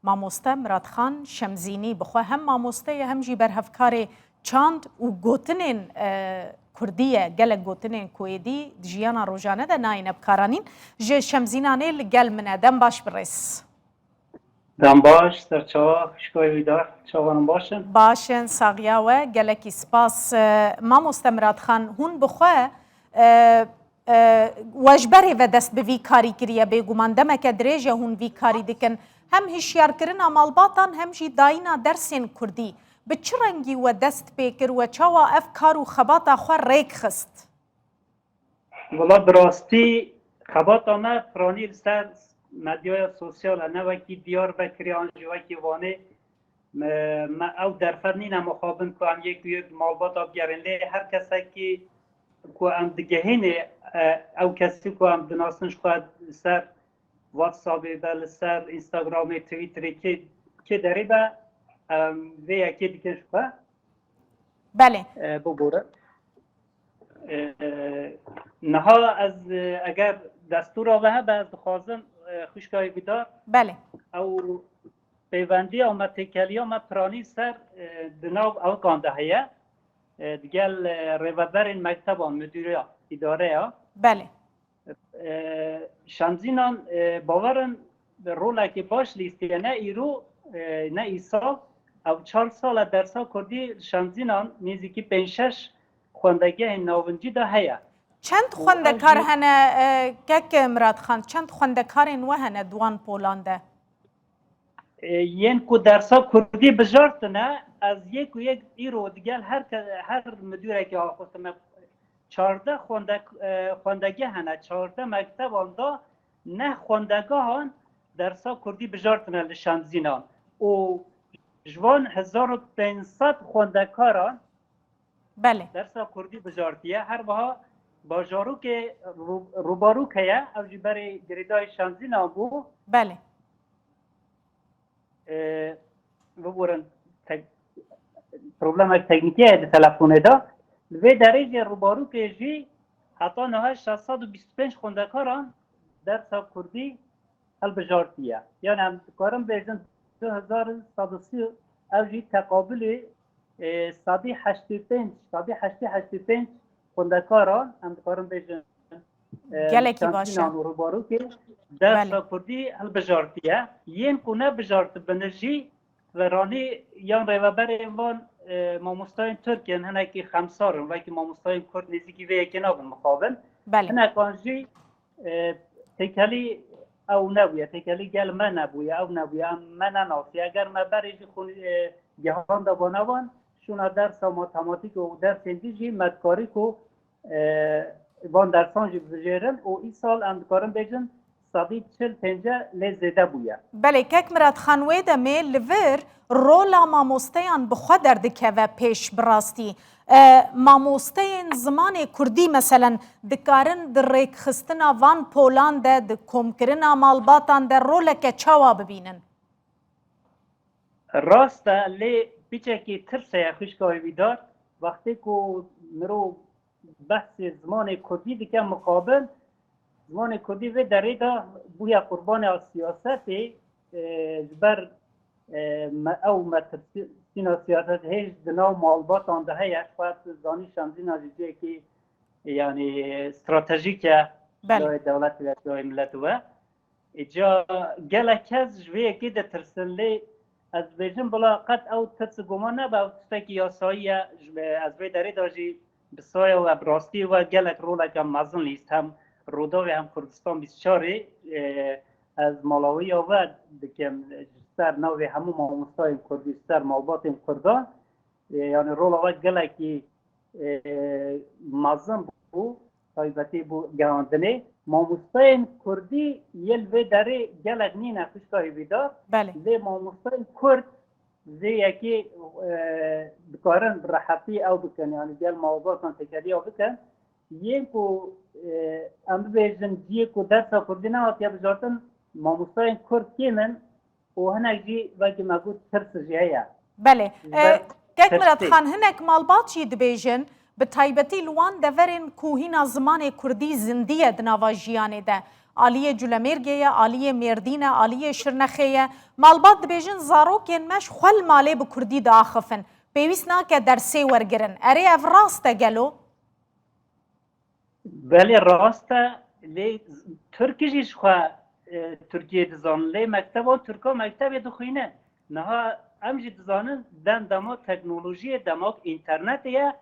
مامۆستا مرادخان شەمزینی بخوا هەم مامۆستەیە هەمژی بەرهەفکارێ چاند و گوتنێن کوردیە gelek gotinên Kwêdî di jiyana rojane de nayîne bikaranîn ji Şemzînanê li gel min e dem baş bi rês. Dem baş serçawa xişkoyê wî dar çawanin başin. Başin saxiya we gelekî spas. Mamoste Miradxan hûn bi xwe wejberê ve dest bi vî karî kiriye bêguman demeke dirêj hûn vî karî dikin hem hişyarkirina malbatan hem jî dayîna dersên Kurdî. Bi çi rengî we dest pê kir we çawa ev kar û xebata xwe rêk xist? Valla bi rastî xebata me piranî li ser medyaya sosyal e ne wekî Diyarbekirê an jî wekî Wanê me ew derfet nîne mixabin ku em yek yek malbata bigerin lê her kesekî ku em digehînê ew kesî ku em dinasin ji xwe li ser WhatsAppê be li ser Instagramê Twitterê kê derê be vê yekê dikin ji xwe. Belê. Bibore. Niha ez eger destûra ve hebe ez dixwazim xwîşkayê wî dar. Belê. Ew peyvendiya me têkeliya me piranî ser di nav ewikan de heye digel rêveberên mekteban müdîriya îdareya. Belê. Şemzînan bawerin rolekê baş lîstiye ne îro ne îsal ew 4 sal e dersa Kurdî Şemzînan nêzîkî 5-6 xwendegehên navincî de heye. Çend xwendekar hene kek Miradxan çend xwendekarên we hene diwan polan de? Yên ku dersa Kurdî bijartine ez yek û yek îro digel her müdûrekî axistime 14 xwendegeh hene 14 mekteban da ne xwendegehan dersa Kurdî bijartine li Şemzînan û ji wan 1500 xwendekaran dersa Kurdî bijartiye her wiha bajarokê rûbarûk heye ew jî berê girêdayê Şemzînan bû. Belê. Biborin problemek teknîkî heye di telefonê da. Li vê derê jî rûbarûkê jî heta niha 625 xwendekaran dersa Kurdî hilbijartiye. Yani em dikarin bêjin 2130 ev jî teqabûlê 185 xwendekaran em dikarin bêjin gelekî baş e. Rûbarûkê dersa Kurdî hilbijartiye. Yên ku nebijartibine jî veranî yan rêveberên wan mamostayên Tirkiyên hinekî xemsarin wekî mamostayên Kurd nêzîkî vê yekê nabin mixabin. Hinekan jî têkelî ew nebûye têkelî gel me nebûye ew nebûye em me nenasiye eger me berê jî gehan de banavan şûna dersa matematîk û dersên dî jî medkarî ku van dersan jî bijêrin û îsal em dikarin bêjin 145 lê zêde bûye. Belê kek Miradxan wê demê li vir rola mamosteyan bi xwe derdikeve pêş bi rastî. Mamosteyên zimanê Kurdî meselen dikarin di rêkxistina van polan de di komkirina malbatan de roleke çawa bibînin? Rast e lê biçekî tirseye xwîşkayê wî dar wextê ku mirov behsê zimanê Kurdî dike muqabil zimanê Kurdî vê derê de bûye qurbanê siyasetê ji ber ew metirsîna siyaset hêj di nav malbatan de heye xwet zanî Şemzînan jî ciyekî yani stratejîk e ciyayê dewletê ve ciyayê milletê we. Ca gelek kes ji vê yekê de tirsin lê ez bêjim bila qet ew tirsi guman nebe ew tiştekî yasayî ye ez vê derê de jî bi saya we bi rastî we gelek roleke mezin lîst hem Rodavê hem Kurdistan 24 ez malawiya we dikim ser navê hemû mamostayên Kurdî ser malbatên Kurdan yani rola we gelekî mezin bû taybetî bû gehandinê mamostayên Kurdî yê vê derê gelek nîne xwîşkayê wî dar lê mamostayên Kurd vê yekê dikarin bi rehetî ew bikin yani gel malbatan têkeliya bikin yên ku em bibêjin ciyê ku dersa Kurdî nehatiye bijartin mamostayên Kurd kêmin û hinek jî wekî me got tirs jî heye. Belê. Kek Miradxan hinek malbat jî dibêjin bi taybetî li wan deverên ku hîna zimanê Kurdî zindî ye di nava jiyanê de. آلیه جلمرگیه آلیه مردینه آلیه شرنخیه مالبات دبیجن زاروکین مش خل مالی به کردی داخفن پیویست ناکه درسی ورگرن اره اف راسته گلو بله راسته لی ترکیش خواه ترکیه دزان لی مکتب و ترکا مکتب دخوینه نها امجی دزانن دن دما تکنولوژی دما اینترنت یا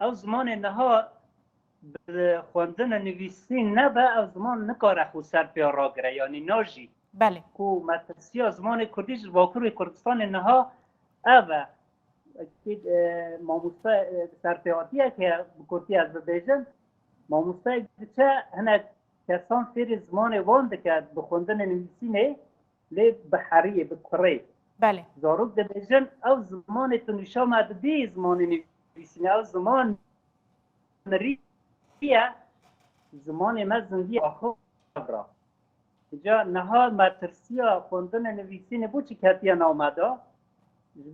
او زمان نها خواندن نویسی نبه او زمان نکاره خود سر پیا را گره یعنی ناجی بله کو مدرسی زمان کردیش واکر کردستان نها اوه ماموستا سرپیاتیه که کردی از بیجن ماموستا چه هنه کسان سری زمان وانده که بخوندن نویسی نه لی بحریه بکره بله زاروک ده بیجن او زمان تنویشا مددی زمان نویسی نه او زمان نریه زمان ما زندگی آخر را جا نها مدرسی خوندن نویسی نبود چی کتیه نامده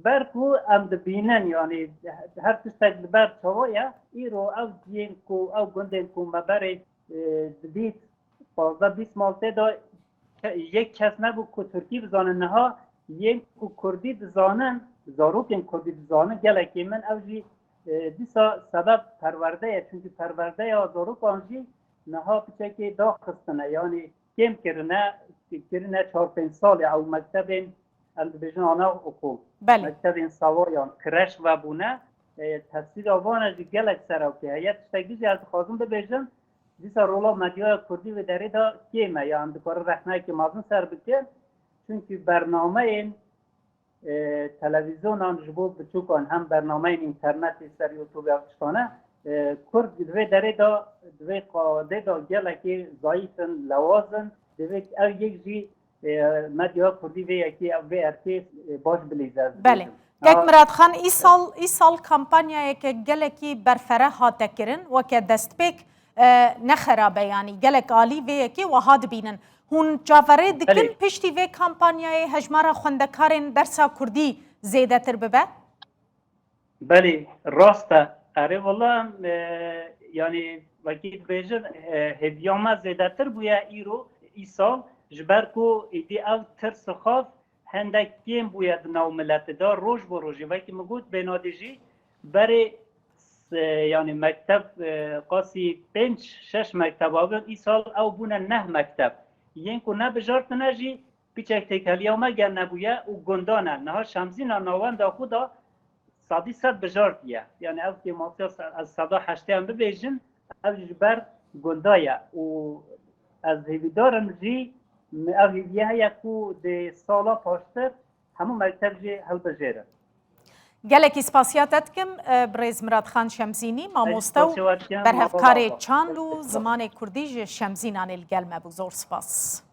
برکو ام دبینن یعنی هر تشتگ بر چوایه ایرو او جین کو او گندن کو مبر دبیت 15-20 مالته دا یک کس نبود که ترکی بزانن نها یک کو کردی بزانن زاروکن کردی بزانن گلکی من اوجی دیسا سبب پرورده چونکه پرورده یا زاروک آنجی نها پچه دا خستنه یعنی کم کرنه 4-5 سال او مکتب البیجن آنها اکو بله مکتب سوایان کرش و بونه تفسیر آوان از گلک سراوکه هیت تگیزی از خازم ببیجن دیسا رولا مدیای کردی و داره دا کیمه یا هم دکار رخنه که مازن سر بکن چونکه برنامه این تلویزیون آن جبو بچوکان هم برنامه این اینترنت سر یوتیوب افشانه کرد دوی داره دا دوی قاده دا گلکی ضعیفن لوازن دوی او یک جی مدیا کردی وی یکی او وی ارتی باش بلیزه بله گک مراد خان ای سال کمپانیایی که گلکی برفره هاته کرن و که دست پیک نخرابه یعنی گلک آلی وی یکی و هاد بینن هون جاوره دکن پشتی وی کمپانیایی هجمارا خوندکارن درسا کردی زیده تر ببه؟ بله راسته اره والله یعنی وکیل بیجن هدیامه زیده تر بویا ایرو ای سال جبر کو ایدی او ترس خواف هندک گیم بوید نو ملت دا روش با روشی وکی مگود بینادیجی برای یعنی مکتب قاسی 5-6 مکتب آورد ای سال او بونه 9 مکتب یین کو نه بجارت نجی پیچک تکلی ها مگر نبویه او گندانه نه شمزین ناوان دا خودا صادی صد بجارتیه یعنی او که ماسی از صدا هشته هم ببیجن او جبر گندایه و از هیویدارم جی او هیویه یکو ده سالا پاشتر همون مکتب جی هل بجیره گلکی سپاسیاتت کم بریز مراد خان شمزینی ماموستو برهفکار چاند و زمان کردی شمزینان الگلمه بو زور سپاس